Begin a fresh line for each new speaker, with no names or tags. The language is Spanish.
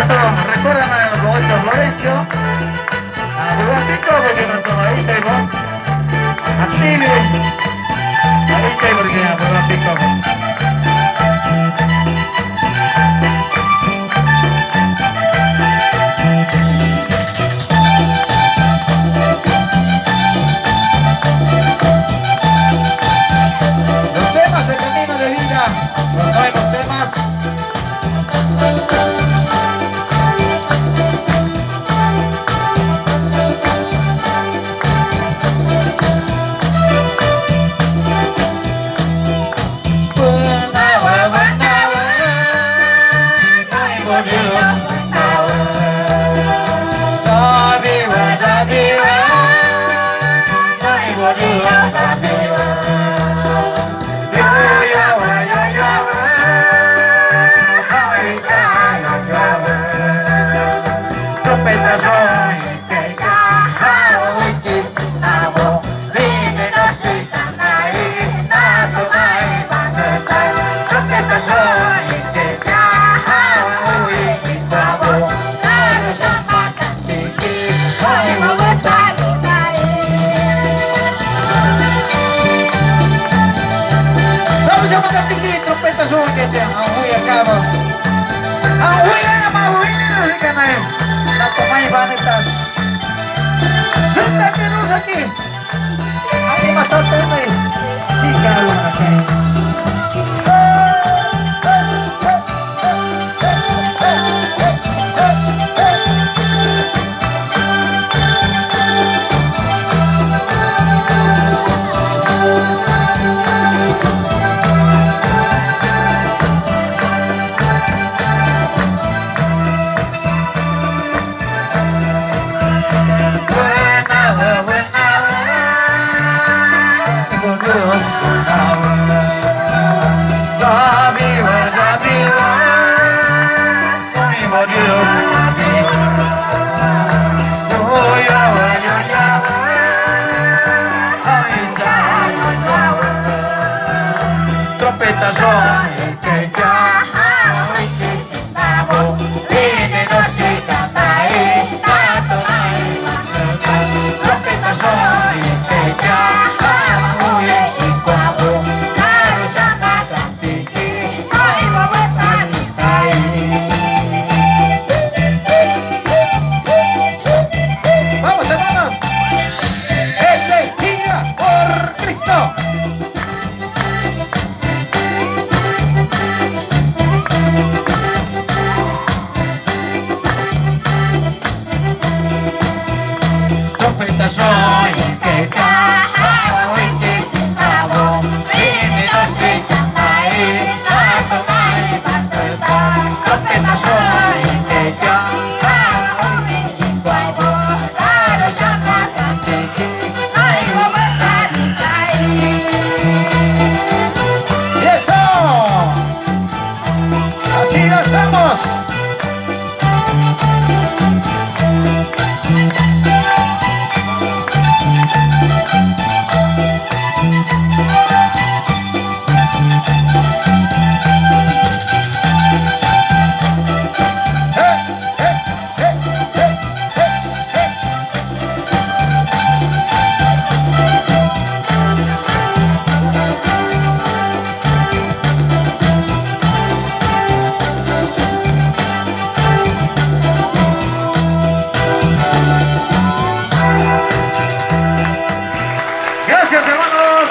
rato, recuérdame a los Roberto Florencio, a Rubén porque no toma ahí, tengo. A Tibi, ahí tengo porque a Rubén Pico. Los temas de camino de vida, los nuevos temas. Trompeta suwa kita, ahuy akabo. Ahuy na mahuy ka na yun. Natumay vanitas. Sundan terus aquí. Ang masato na yun. Sigalo na kayo. Trompeta son el que ya hoy que estamos viene nos canta ahí tanto hay trompeta son el que ya hoy y cuando claro ya nada ay vamos a estar ahí. Vamos hermanos, elegida por Cristo. Trompeta soy el que caja, hoy que sentado, viene los que canta ahí, a tomar y cantar. Trompeta soy el que caja, hoy que sentado, a los cantantes, ay, vamos a estar ahí. ¡Y eso! ¡Así lo hacemos! Gracias, hermanos.